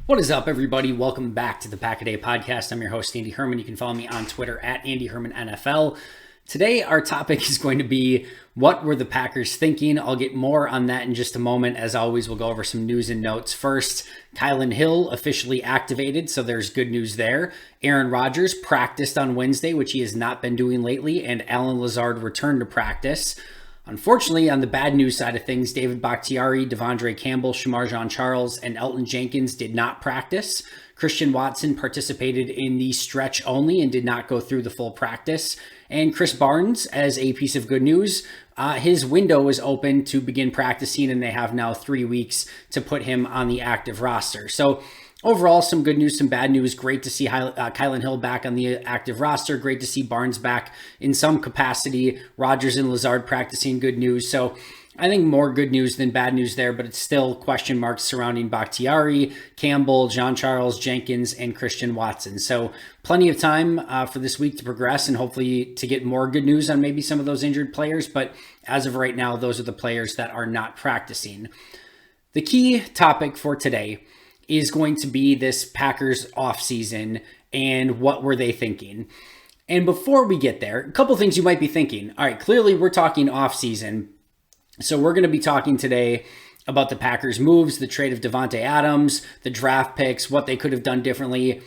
What is up, everybody? Welcome back to the Pack a Day podcast. I'm your host, Andy Herman. You can follow me on Twitter at Andy Herman NFL. Today, our topic is going to be what were the Packers thinking? I'll get more on that in just a moment. As always, we'll go over some news and notes. First, Kylin Hill officially activated, so there's good news there. Aaron Rodgers practiced on Wednesday, which he has not been doing lately, and Allen Lazard returned to practice. Unfortunately, on the bad news side of things, David Bakhtiari, Devondre Campbell, Shamar Jean-Charles, and Elton Jenkins did not practice. Christian Watson participated in the stretch only and did not go through the full practice. And Chris Barnes, as a piece of good news, his window is open to begin practicing, and they have now 3 weeks to put him on the active roster. So overall, some good news, some bad news. Great to see Kylin Hill back on the active roster. Great to see Barnes back in some capacity. Rodgers and Lazard practicing, good news. So I think more good news than bad news there, but it's still question marks surrounding Bakhtiari, Campbell, Jean-Charles, Jenkins, and Christian Watson. So plenty of time for this week to progress and hopefully to get more good news on maybe some of those injured players. But as of right now, those are the players that are not practicing. The key topic for today is going to be this Packers offseason and what were they thinking. And before we get there, a couple things you might be thinking. All right, clearly we're talking offseason. So we're going to be talking today about the Packers moves, the trade of Davante Adams, the draft picks, what they could have done differently.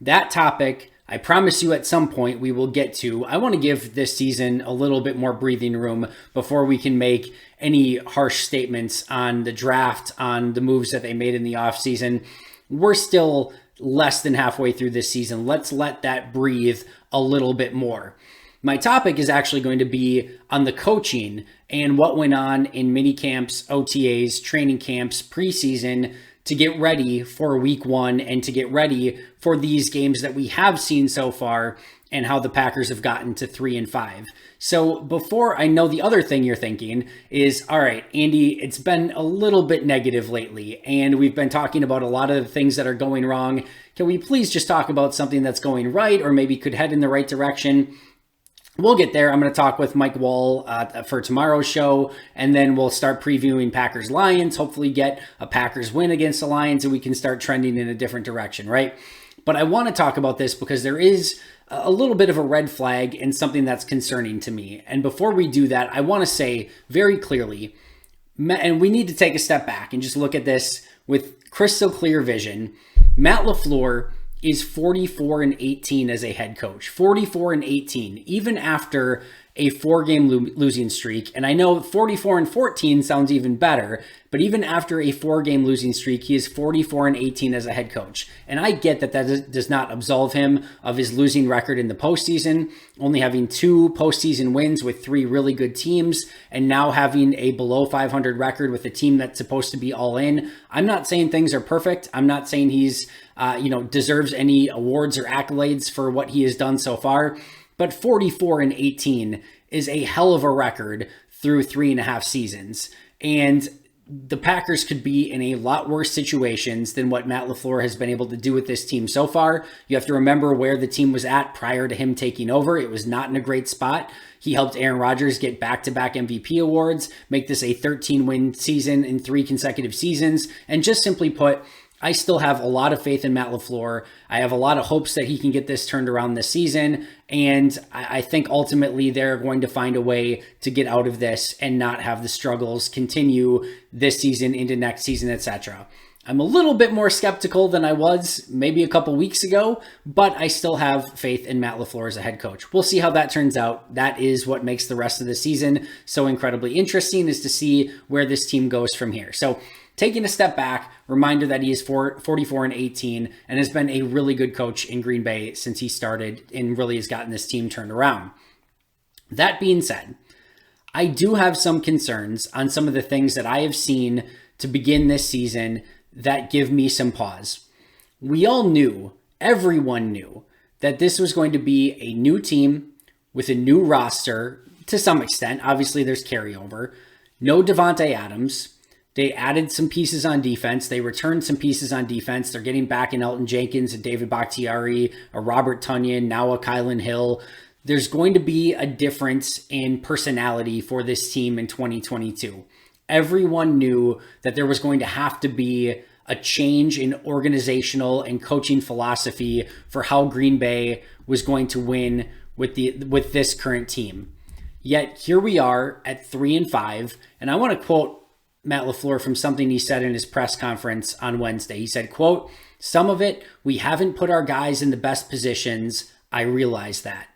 That topic, I promise you at some point we will get to. I want to give this season a little bit more breathing room before we can make any harsh statements on the draft, on the moves that they made in the offseason. We're still less than halfway through this season. Let's let that breathe a little bit more. My topic is actually going to be on the coaching and what went on in mini camps, OTAs, training camps, preseason to get ready for week one and to get ready for these games that we have seen so far and how the Packers have gotten to 3-5. So before I know, the other thing you're thinking is, all right, Andy, it's been a little bit negative lately, and we've been talking about a lot of the things that are going wrong. Can we please just talk about something that's going right or maybe could head in the right direction? We'll get there. I'm going to talk with Mike Wall for tomorrow's show, and then we'll start previewing Packers-Lions, hopefully get a Packers win against the Lions, and we can start trending in a different direction, right? But I want to talk about this because there is a little bit of a red flag and something that's concerning to me. And before we do that, I want to say very clearly, and we need to take a step back and just look at this with crystal clear vision. Matt LaFleur is 44-18 as a head coach. 44-18, even after a 4-game losing streak. And I know 44-14 sounds even better, but even after a 4-game losing streak, he is 44-18 as a head coach. And I get that that does not absolve him of his losing record in the postseason, only having 2 postseason wins with 3 really good teams, and now having a below 500 record with a team that's supposed to be all in. I'm not saying things are perfect. I'm not saying he's deserves any awards or accolades for what he has done so far. But 44-18 is a hell of a record through 3.5 seasons. And the Packers could be in a lot worse situations than what Matt LaFleur has been able to do with this team so far. You have to remember where the team was at prior to him taking over. It was not in a great spot. He helped Aaron Rodgers get back-to-back MVP awards, make this a 13-win season in 3 consecutive seasons, and just simply put, I still have a lot of faith in Matt LaFleur. I have a lot of hopes that he can get this turned around this season. And I think ultimately they're going to find a way to get out of this and not have the struggles continue this season into next season, etc. I'm a little bit more skeptical than I was maybe a couple weeks ago, but I still have faith in Matt LaFleur as a head coach. We'll see how that turns out. That is what makes the rest of the season so incredibly interesting, is to see where this team goes from here. So taking a step back, reminder that he is 44-18 and has been a really good coach in Green Bay since he started and really has gotten this team turned around. That being said, I do have some concerns on some of the things that I have seen to begin this season that give me some pause. We all knew, everyone knew, that this was going to be a new team with a new roster to some extent. Obviously, there's carryover. No Davante Adams. They added some pieces on defense. They returned some pieces on defense. They're getting back in Elton Jenkins and David Bakhtiari, a Robert Tonyan, now a Kylin Hill. There's going to be a difference in personality for this team in 2022. Everyone knew that there was going to have to be a change in organizational and coaching philosophy for how Green Bay was going to win with this current team. Yet here we are at 3-5, and I want to quote Matt LaFleur from something he said in his press conference on Wednesday. He said, quote, "Some of it, we haven't put our guys in the best positions. I realize that."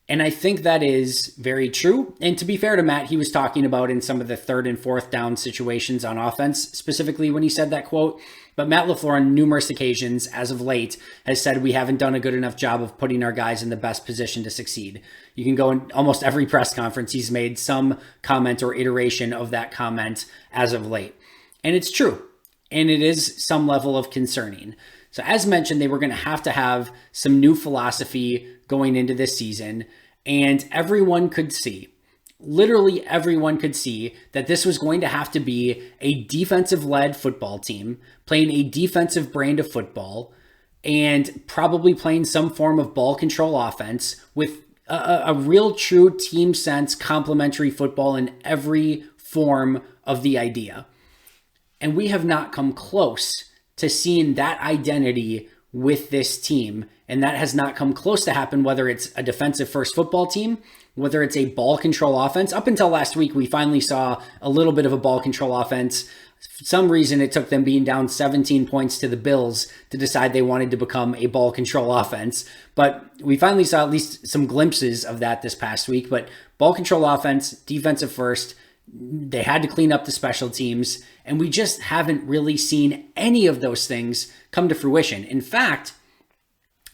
And I think that is very true. And to be fair to Matt, he was talking about in some of the 3rd and 4th down situations on offense, specifically when he said that quote. But Matt LaFleur on numerous occasions as of late has said we haven't done a good enough job of putting our guys in the best position to succeed. You can go in almost every press conference, he's made some comment or iteration of that comment as of late. And it's true. And it is some level of concerning. So as mentioned, they were going to have some new philosophy going into this season. And everyone could see, literally everyone could see, that this was going to have to be a defensive-led football team, playing a defensive brand of football, and probably playing some form of ball control offense with a real true team sense, complementary football in every form of the idea. And we have not come close to seeing that identity with this team. And that has not come close to happen, whether it's a defensive first football team, whether it's a ball control offense. Up until last week, we finally saw a little bit of a ball control offense. For some reason, it took them being down 17 points to the Bills to decide they wanted to become a ball control offense. But we finally saw at least some glimpses of that this past week. But ball control offense, defensive first, they had to clean up the special teams. And we just haven't really seen any of those things come to fruition. In fact,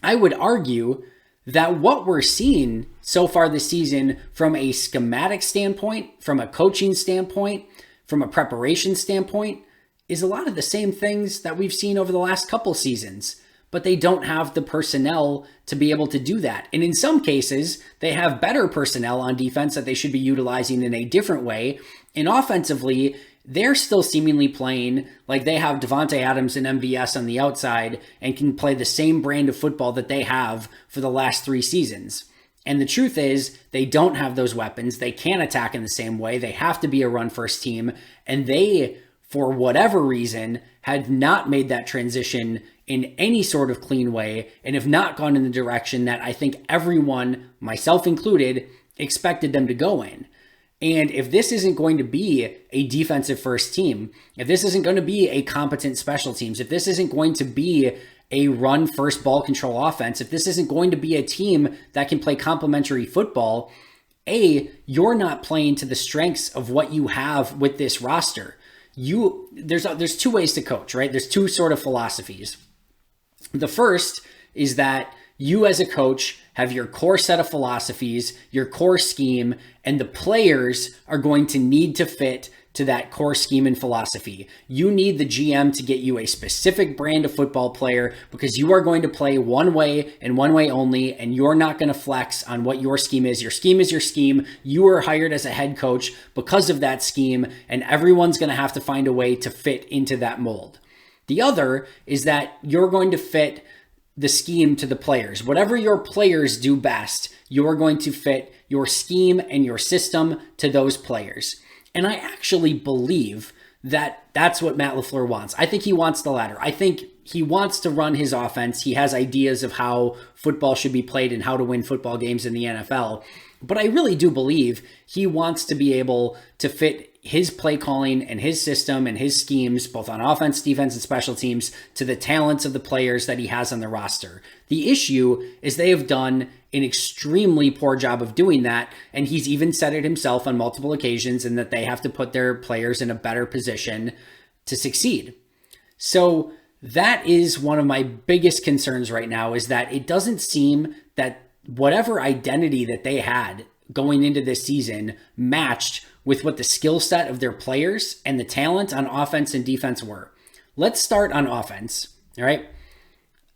I would argue that what we're seeing so far this season from a schematic standpoint, from a coaching standpoint, from a preparation standpoint, is a lot of the same things that we've seen over the last couple seasons, but they don't have the personnel to be able to do that. And in some cases, they have better personnel on defense that they should be utilizing in a different way. And offensively, they're still seemingly playing like they have Devontae Adams and MVS on the outside and can play the same brand of football that they have for the last 3 seasons. And the truth is, they don't have those weapons. They can't attack in the same way. They have to be a run-first team. And they, for whatever reason, had not made that transition in any sort of clean way and have not gone in the direction that I think everyone, myself included, expected them to go in. And if this isn't going to be a defensive first team, if this isn't going to be a competent special teams, if this isn't going to be a run first ball control offense, if this isn't going to be a team that can play complementary football, you're not playing to the strengths of what you have with this roster. There's 2 ways to coach, right? There's 2 sort of philosophies. The first is that you as a coach have your core set of philosophies, your core scheme, and the players are going to need to fit to that core scheme and philosophy. You need the GM to get you a specific brand of football player because you are going to play one way and one way only, and you're not going to flex on what your scheme is. Your scheme is your scheme. You are hired as a head coach because of that scheme, and everyone's going to have to find a way to fit into that mold. The other is that you're going to fit the scheme to the players. Whatever your players do best, you're going to fit your scheme and your system to those players. And I actually believe that that's what Matt LaFleur wants. I think he wants the latter. I think he wants to run his offense. He has ideas of how football should be played and how to win football games in the NFL. But I really do believe he wants to be able to fit his play calling and his system and his schemes, both on offense, defense, and special teams, to the talents of the players that he has on the roster. The issue is they have done an extremely poor job of doing that, and he's even said it himself on multiple occasions, and that they have to put their players in a better position to succeed. So that is one of my biggest concerns right now, is that it doesn't seem that whatever identity that they had going into this season matched with what the skill set of their players and the talent on offense and defense were. Let's start on offense, all right?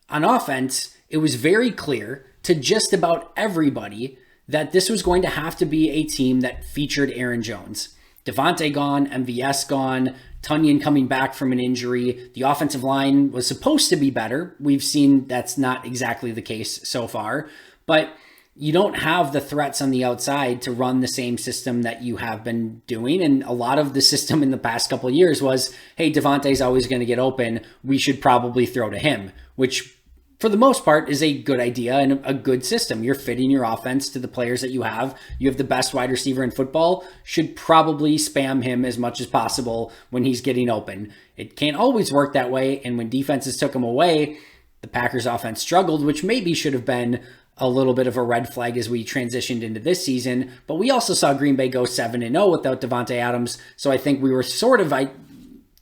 On offense, it was very clear to just about everybody that this was going to have to be a team that featured Aaron Jones. Devontae gone, MVS gone, Tunyon coming back from an injury. The offensive line was supposed to be better. We've seen that's not exactly the case so far. But you don't have the threats on the outside to run the same system that you have been doing. And a lot of the system in the past couple of years was, hey, Devontae's always going to get open. We should probably throw to him, which for the most part is a good idea and a good system. You're fitting your offense to the players that you have. You have the best wide receiver in football, should probably spam him as much as possible when he's getting open. It can't always work that way. And when defenses took him away, the Packers offense struggled, which maybe should have been a little bit of a red flag as we transitioned into this season. But we also saw Green Bay go 7-0 without Davante Adams. So I think we were sort of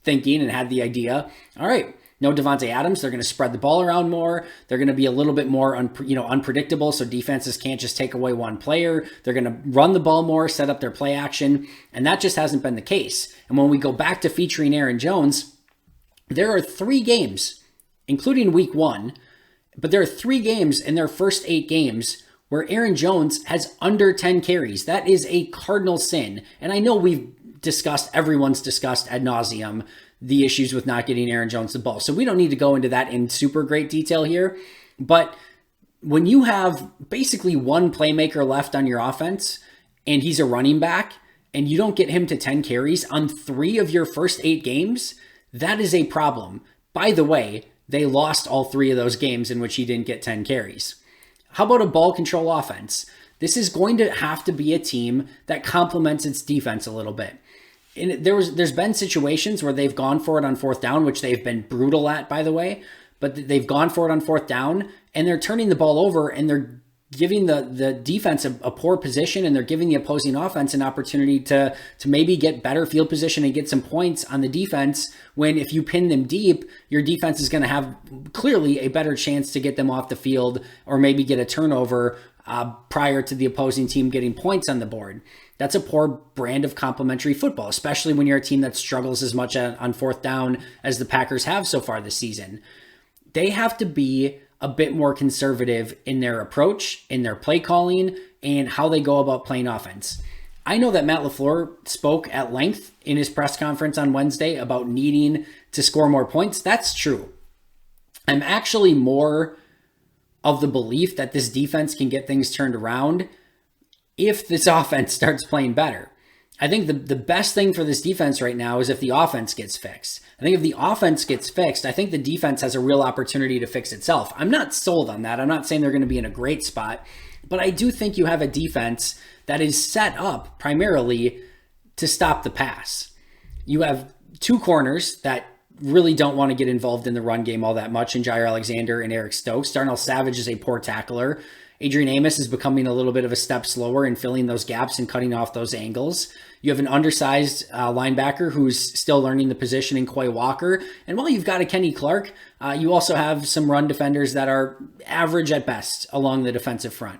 thinking and had the idea, all right, no Davante Adams, they're going to spread the ball around more. They're going to be a little bit more unpredictable, so defenses can't just take away one player. They're going to run the ball more, set up their play action, and that just hasn't been the case. And when we go back to featuring Aaron Jones, there are 3 games, including week 1, but there are 3 games in their first 8 games where Aaron Jones has under 10 carries. That is a cardinal sin. And I know everyone's discussed ad nauseum the issues with not getting Aaron Jones the ball. So we don't need to go into that in super great detail here. But when you have basically one playmaker left on your offense and he's a running back and you don't get him to 10 carries on 3 of your first 8 games, that is a problem. By the way, they lost all 3 of those games in which he didn't get 10 carries. How about a ball control offense? This is going to have to be a team that complements its defense a little bit. And there's been situations where they've gone for it on 4th down, which they've been brutal at, by the way, but they've gone for it on 4th down and they're turning the ball over and they're giving the defense a poor position, and they're giving the opposing offense an opportunity to maybe get better field position and get some points on the defense, when if you pin them deep, your defense is going to have clearly a better chance to get them off the field or maybe get a turnover prior to the opposing team getting points on the board. That's a poor brand of complementary football, especially when you're a team that struggles as much on 4th down as the Packers have so far this season. They have to be a bit more conservative in their approach, in their play calling, and how they go about playing offense. I know that Matt LaFleur spoke at length in his press conference on Wednesday about needing to score more points. That's true. I'm actually more of the belief that this defense can get things turned around if this offense starts playing better. I think the best thing for this defense right now is if the offense gets fixed. I think if the offense gets fixed, I think the defense has a real opportunity to fix itself. I'm not sold on that. I'm not saying they're going to be in a great spot, but I do think you have a defense that is set up primarily to stop the pass. You have 2 corners that really don't want to get involved in the run game all that much in Jair Alexander and Eric Stokes. Darnell Savage is a poor tackler. Adrian Amos is becoming a little bit of a step slower in filling those gaps and cutting off those angles. You have an undersized linebacker who's still learning the position in Quay Walker. And while you've got a Kenny Clark, you also have some run defenders that are average at best along the defensive front.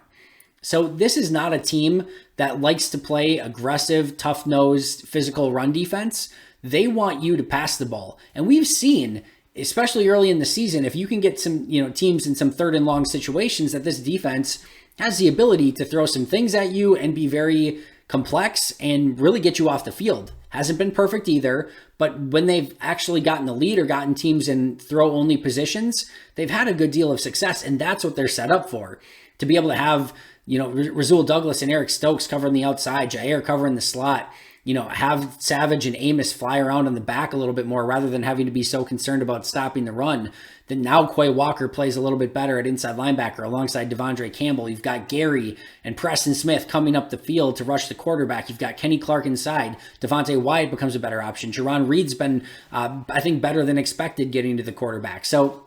So this is not a team that likes to play aggressive, tough-nosed, physical run defense. They want you to pass the ball. And we've seen, especially early in the season, if you can get some, teams in some 3rd and long situations, that this defense has the ability to throw some things at you and be very complex and really get you off the field. Hasn't been perfect either, but when they've actually gotten the lead or gotten teams in throw-only positions, they've had a good deal of success, and that's what they're set up for. To be able to have, Rasul Douglas and Eric Stokes covering the outside, Jair covering the slot, have Savage and Amos fly around on the back a little bit more rather than having to be so concerned about stopping the run. Then now Quay Walker plays a little bit better at inside linebacker alongside Devondre Campbell. You've got Gary and Preston Smith coming up the field to rush the quarterback. You've got Kenny Clark inside. Devontae Wyatt becomes a better option. Jerron Reed's been, I think, better than expected getting to the quarterback. So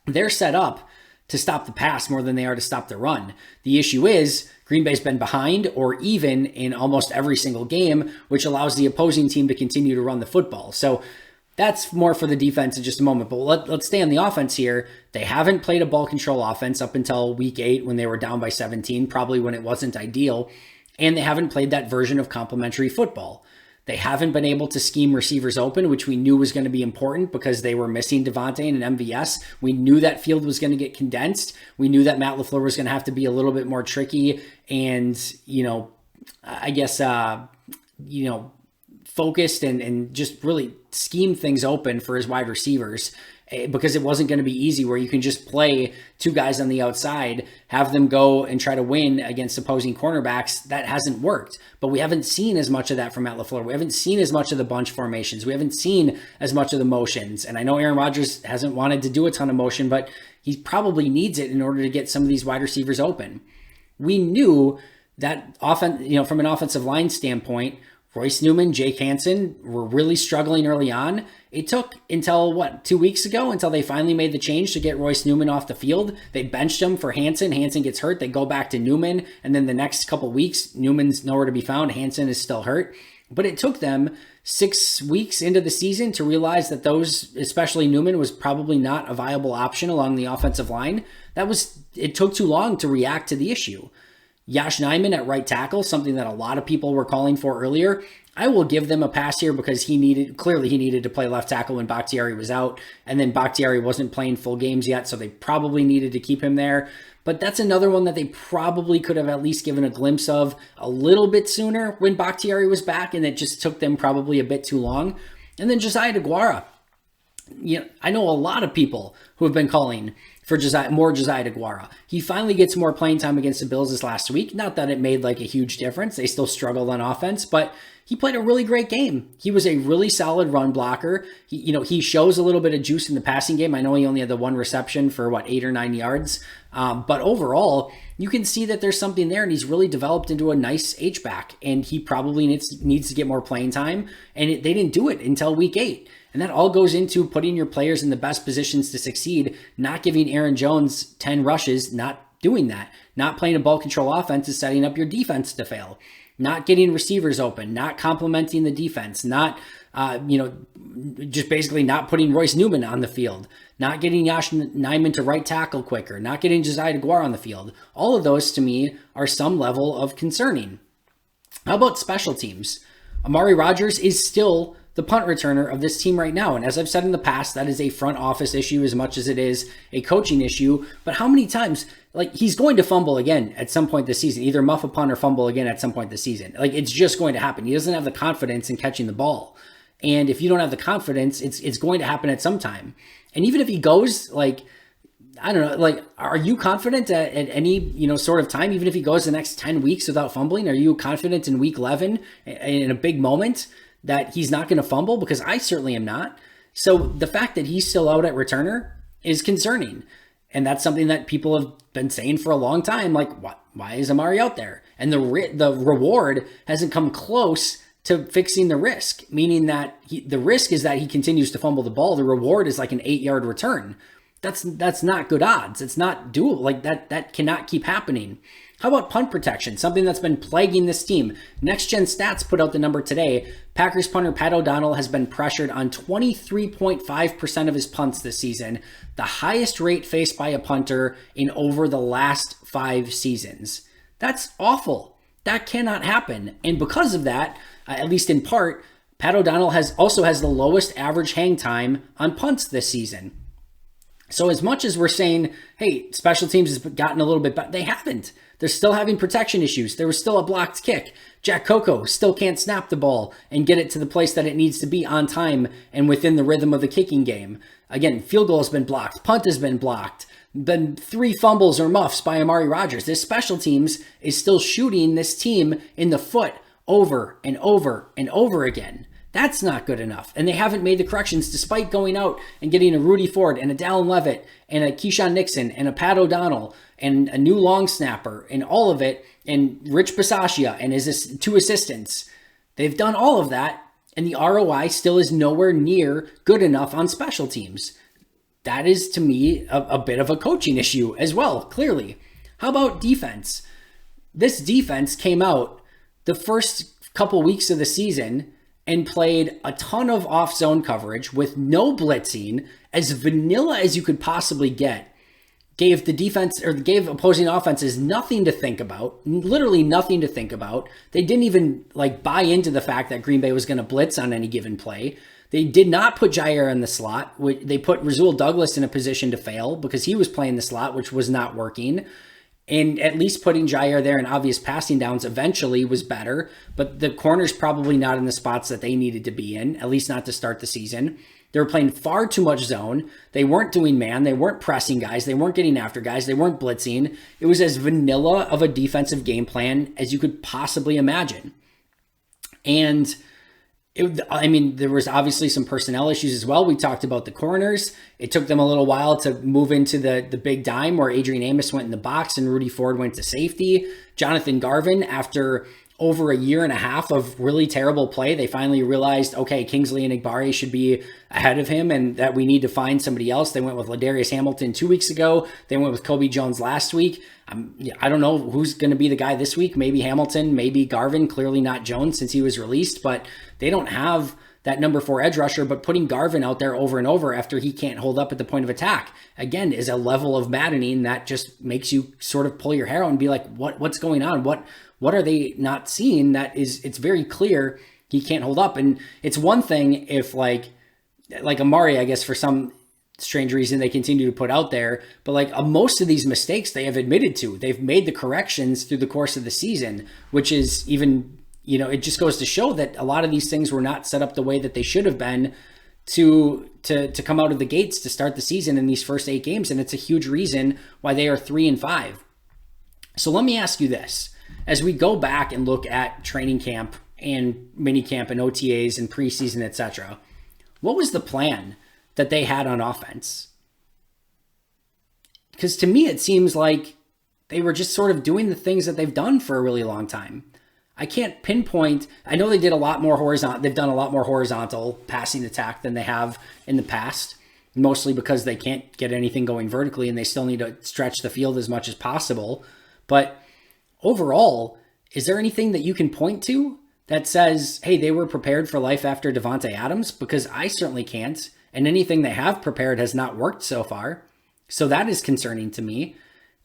they're set up to stop the pass more than they are to stop the run. The issue is Green Bay's been behind or even in almost every single game, which allows the opposing team to continue to run the football. So that's more for the defense in just a moment. But let's stay on the offense here. They haven't played a ball control offense up until week 8 when they were down by 17, probably when it wasn't ideal. And they haven't played that version of complementary football. They haven't been able to scheme receivers open, which we knew was going to be important because they were missing Devontae and an MVS. We knew that field was going to get condensed. We knew that Matt LaFleur was going to have to be a little bit more tricky and, focused and just really scheme things open for his wide receivers. because it wasn't going to be easy where you can just play two guys on the outside, have them go and try to win against opposing cornerbacks. That hasn't worked. But we haven't seen as much of that from Matt LaFleur. We haven't seen as much of the bunch formations. We haven't seen as much of the motions. And I know Aaron Rodgers hasn't wanted to do a ton of motion, but he probably needs it in order to get some of these wide receivers open. We knew that from an offensive line standpoint, Royce Newman, Jake Hansen were really struggling early on. It took until 2 weeks ago until they finally made the change to get Royce Newman off the field. They benched him for Hansen. Hansen gets hurt. They go back to Newman. And then the next couple weeks, Newman's nowhere to be found. Hansen is still hurt. But it took them 6 weeks into the season to realize that especially Newman, was probably not a viable option along the offensive line. It took too long to react to the issue. Yosh Nijman at right tackle, something that a lot of people were calling for earlier. I will give them a pass here because he needed to play left tackle when Bakhtiari was out, and then Bakhtiari wasn't playing full games yet, so they probably needed to keep him there. But that's another one that they probably could have at least given a glimpse of a little bit sooner when Bakhtiari was back, and it just took them probably a bit too long. And then Josiah DeGuara. I know a lot of people who have been calling for more Josiah DeGuara. He finally gets more playing time against the Bills this last week. Not that it made a huge difference. They still struggled on offense, but he played a really great game. He was a really solid run blocker. He shows a little bit of juice in the passing game. I know he only had the one reception for 8 or 9 yards. But overall, you can see that there's something there, and he's really developed into a nice H-back, and he probably needs to get more playing time. And they didn't do it until week 8. And that all goes into putting your players in the best positions to succeed, not giving Aaron Jones 10 rushes, not doing that. Not playing a ball control offense is setting up your defense to fail. Not getting receivers open, not complementing the defense, not, just basically not putting Royce Newman on the field, not getting Yosh Nijman to right tackle quicker, not getting Josiah DeGuara on the field. All of those, to me, are some level of concerning. How about special teams? Amari Rodgers is still the punt returner of this team right now. And as I've said in the past, that is a front office issue as much as it is a coaching issue. But how many times, he's going to fumble again at some point this season, either muff a punt or fumble again at some point this season. It's just going to happen. He doesn't have the confidence in catching the ball. And if you don't have the confidence, it's going to happen at some time. And even if he goes, I don't know, are you confident at any, sort of time, even if he goes the next 10 weeks without fumbling, are you confident in week 11 in a big moment that he's not going to fumble? Because I certainly am not. So the fact that he's still out at returner is concerning. And that's something that people have been saying for a long time. Why is Amari out there? And the reward hasn't come close to fixing the risk, meaning that the risk is that he continues to fumble the ball. The reward is an 8-yard return. That's not good odds. It's not doable. That cannot keep happening. How about punt protection? Something that's been plaguing this team. Next Gen Stats put out the number today. Packers punter Pat O'Donnell has been pressured on 23.5% of his punts this season, the highest rate faced by a punter in over the last 5 seasons. That's awful. That cannot happen. And because of that, at least in part, Pat O'Donnell also has the lowest average hang time on punts this season. So as much as we're saying, hey, special teams has gotten a little bit better, they haven't. They're still having protection issues. There was still a blocked kick. Jack Coco still can't snap the ball and get it to the place that it needs to be on time and within the rhythm of the kicking game. Again, field goal has been blocked. Punt has been blocked. Been 3 fumbles or muffs by Amari Rodgers. This special teams is still shooting this team in the foot over and over and over again. That's not good enough. And they haven't made the corrections despite going out and getting a Rudy Ford and a Dallin Levitt and a Keyshawn Nixon and a Pat O'Donnell and a new long snapper and all of it, and Rich Bisaccia and his 2 assistants. They've done all of that, and the ROI still is nowhere near good enough on special teams. That is, to me, a bit of a coaching issue as well, clearly. How about defense? This defense came out the first couple weeks of the season and played a ton of off-zone coverage with no blitzing, as vanilla as you could possibly get. Gave the defense, or gave opposing offenses nothing to think about, literally nothing to think about. They didn't even buy into the fact that Green Bay was going to blitz on any given play. They did not put Jair in the slot. They put Rasul Douglas in a position to fail because he was playing the slot, which was not working. And at least putting Jair there in obvious passing downs eventually was better, but the corner's probably not in the spots that they needed to be in, at least not to start the season. They were playing far too much zone. They weren't doing man. They weren't pressing guys. They weren't getting after guys. They weren't blitzing. It was as vanilla of a defensive game plan as you could possibly imagine. And there was obviously some personnel issues as well. We talked about the corners. It took them a little while to move into the big dime where Adrian Amos went in the box and Rudy Ford went to safety. Jonathan Garvin, after over a year and a half of really terrible play, they finally realized, okay, Kingsley Enagbare should be ahead of him and that we need to find somebody else. They went with Ladarius Hamilton 2 weeks ago. They went with Kobe Jones last week. I don't know who's going to be the guy this week. Maybe Hamilton, maybe Garvin, clearly not Jones since he was released, but they don't have that number 4 edge rusher. But putting Garvin out there over and over after he can't hold up at the point of attack, again, is a level of maddening that just makes you sort of pull your hair out and be like, what's going on? What are they not seeing? It's very clear he can't hold up. And it's one thing if like Amari, I guess for some strange reason they continue to put out there, but most of these mistakes they have admitted to. They've made the corrections through the course of the season, which is even, it just goes to show that a lot of these things were not set up the way that they should have been to come out of the gates to start the season in these first 8 games. And it's a huge reason why they are 3-5. So let me ask you this. As we go back and look at training camp and mini camp and OTAs and preseason, etc., what was the plan that they had on offense? Because to me, it seems like they were just sort of doing the things that they've done for a really long time. I can't pinpoint. I know they did a lot more horizontal. They've done a lot more horizontal passing attack than they have in the past, mostly because they can't get anything going vertically and they still need to stretch the field as much as possible. But overall, is there anything that you can point to that says, hey, they were prepared for life after Davante Adams? Because I certainly can't. And anything they have prepared has not worked so far. So that is concerning to me.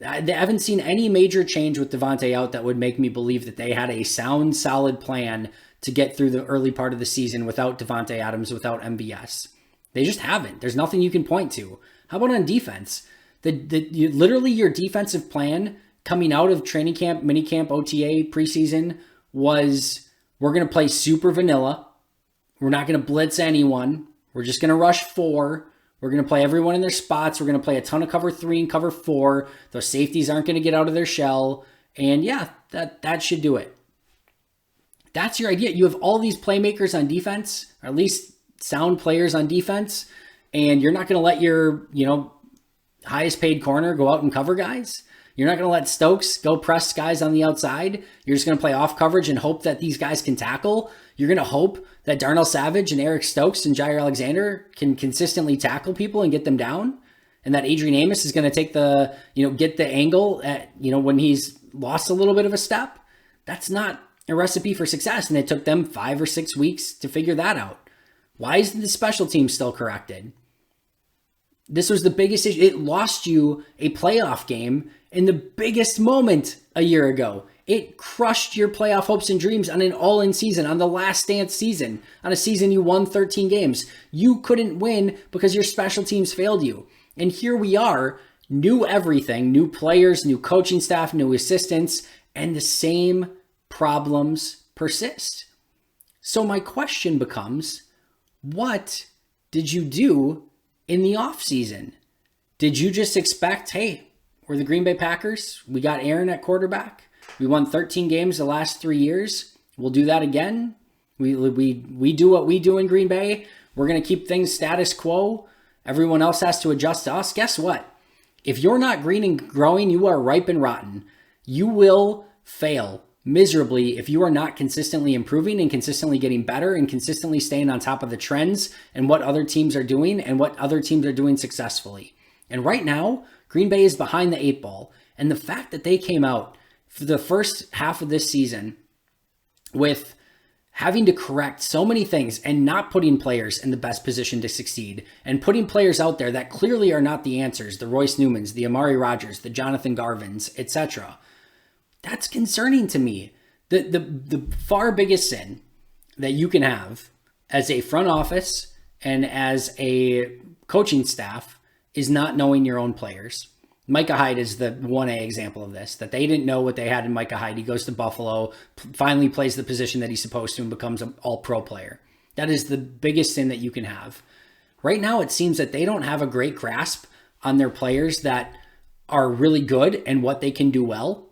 I haven't seen any major change with Davante out that would make me believe that they had a sound, solid plan to get through the early part of the season without Davante Adams, without MVS. They just haven't. There's nothing you can point to. How about on defense? Literally your defensive plan coming out of training camp, minicamp, OTA, preseason was, we're going to play super vanilla. We're not going to blitz anyone. We're just going to rush 4. We're going to play everyone in their spots. We're going to play a ton of cover 3 and cover 4. Those safeties aren't going to get out of their shell. And yeah, that should do it. That's your idea. You have all these playmakers on defense, or at least sound players on defense, and you're not going to let your, highest paid corner go out and cover guys. You're not going to let Stokes go press guys on the outside. You're just going to play off coverage and hope that these guys can tackle. You're going to hope that Darnell Savage and Eric Stokes and Jair Alexander can consistently tackle people and get them down. And that Adrian Amos is going to take get the angle at, when he's lost a little bit of a step. That's not a recipe for success. And it took them 5 or 6 weeks to figure that out. Why isn't the special team still corrected? This was the biggest issue. It lost you a playoff game in the biggest moment a year ago. It crushed your playoff hopes and dreams on an all-in season, on the last dance season, on a season you won 13 games. You couldn't win because your special teams failed you. And here we are, new everything, new players, new coaching staff, new assistants, and the same problems persist. So my question becomes, what did you do in the offseason? Did you just expect, hey, we're the Green Bay Packers. We got Aaron at quarterback. We won 13 games the last 3 years. We'll do that again. We do what we do in Green Bay. We're going to keep things status quo. Everyone else has to adjust to us. Guess what? If you're not green and growing, you are ripe and rotten. You will fail miserably if you are not consistently improving and consistently getting better and consistently staying on top of the trends and what other teams are doing and what other teams are doing successfully. And right now, Green Bay is behind the 8 ball. And the fact that they came out for the first half of this season with having to correct so many things and not putting players in the best position to succeed and putting players out there that clearly are not the answers, the Royce Newmans, the Amari Rodgers, the Jonathan Garvins, etc. That's concerning to me. The far biggest sin that you can have as a front office and as a coaching staff is not knowing your own players. Micah Hyde is the 1A example of this, that they didn't know what they had in Micah Hyde. He goes to Buffalo, finally plays the position that he's supposed to and becomes an all-pro player. That is the biggest sin that you can have. Right now, it seems that they don't have a great grasp on their players that are really good and what they can do well,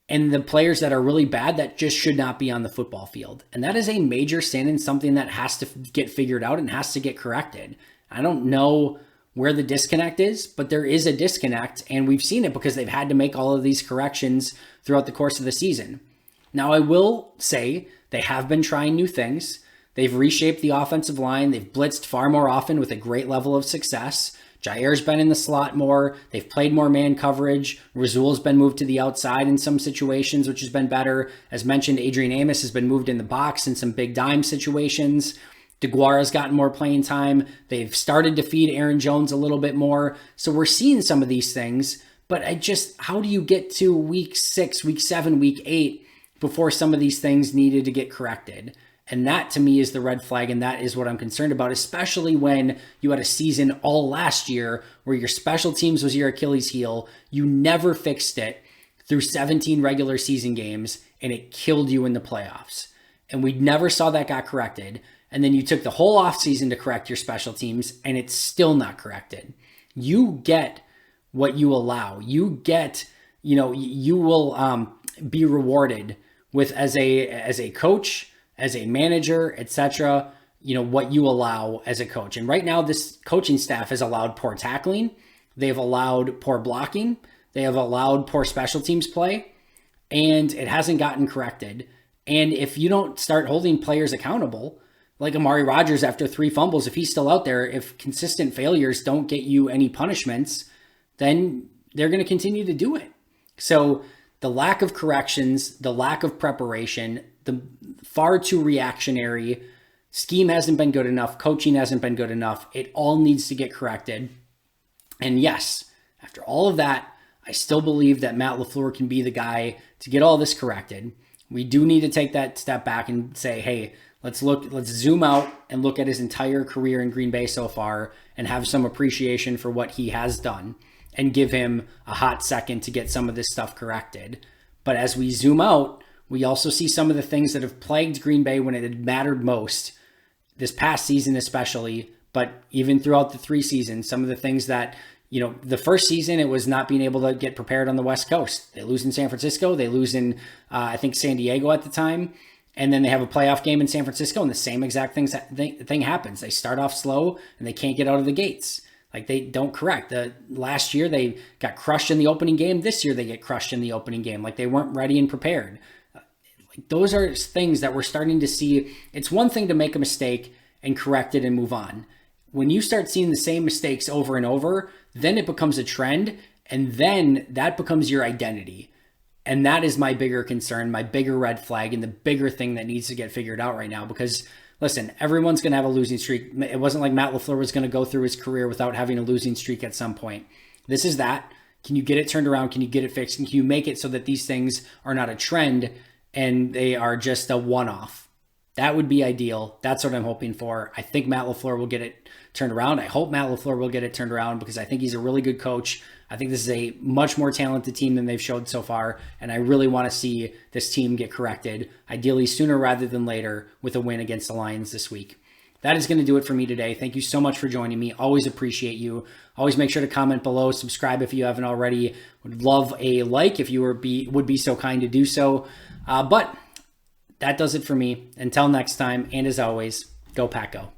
and the players that are really bad that just should not be on the football field. And that is a major sin and something that has to get figured out and has to get corrected. I don't know where the disconnect is, but there is a disconnect, and we've seen it because they've had to make all of these corrections throughout the course of the season. Now, I will say they have been trying new things. They've reshaped the offensive line. They've blitzed far more often with a great level of success. Jair's been in the slot more. They've played more man coverage. Rasul's been moved to the outside in some situations, which has been better. As mentioned, Adrian Amos has been moved in the box in some big dime situations. DeGuara's gotten more playing time. They've started to feed Aaron Jones a little bit more. So we're seeing some of these things, but how do you get to week 6, week 7, week 8 before some of these things needed to get corrected? And that to me is the red flag, and that is what I'm concerned about, especially when you had a season all last year where your special teams was your Achilles heel. You never fixed it through 17 regular season games, and it killed you in the playoffs. And we never saw that got corrected. And then you took the whole offseason to correct your special teams, and it's still not corrected. You get what you allow. You get, you will be rewarded with as a coach, as a manager, etc., what you allow as a coach. And right now, this coaching staff has allowed poor tackling. They've allowed poor blocking. They have allowed poor special teams play, and it hasn't gotten corrected. And if you don't start holding players accountable, like Amari Rodgers after 3 fumbles, if he's still out there, if consistent failures don't get you any punishments, then they're going to continue to do it. So the lack of corrections, the lack of preparation, the far too reactionary, scheme hasn't been good enough, coaching hasn't been good enough. It all needs to get corrected. And yes, after all of that, I still believe that Matt LaFleur can be the guy to get all this corrected. We do need to take that step back and say, hey, let's zoom out and look at his entire career in Green Bay so far and have some appreciation for what he has done and give him a hot second to get some of this stuff corrected. But as we zoom out, we also see some of the things that have plagued Green Bay when it had mattered most, this past season especially, but even throughout the 3 seasons, some of the things that, the first season, it was not being able to get prepared on the West Coast. They lose in San Francisco. They lose in, I think, San Diego at the time. And then they have a playoff game in San Francisco, and the same exact thing happens. They start off slow, and they can't get out of the gates. Like, they don't correct. Last year, they got crushed in the opening game. This year, they get crushed in the opening game. Like, they weren't ready and prepared. Those are things that we're starting to see. It's one thing to make a mistake and correct it and move on. When you start seeing the same mistakes over and over, then it becomes a trend, and then that becomes your identity. And that is my bigger concern, my bigger red flag, and the bigger thing that needs to get figured out right now. Because, listen, everyone's going to have a losing streak. It wasn't like Matt LaFleur was going to go through his career without having a losing streak at some point. This is that. Can you get it turned around? Can you get it fixed? And can you make it so that these things are not a trend and they are just a one-off? That would be ideal. That's what I'm hoping for. I think Matt LaFleur will get it turned around. I hope Matt LaFleur will get it turned around because I think he's a really good coach. I think this is a much more talented team than they've showed so far, and I really want to see this team get corrected, ideally sooner rather than later, with a win against the Lions this week. That is going to do it for me today. Thank you so much for joining me. Always appreciate you. Always make sure to comment below, subscribe if you haven't already. Would love a like if you would be so kind to do so. But that does it for me. Until next time, and as always, go Pack Go.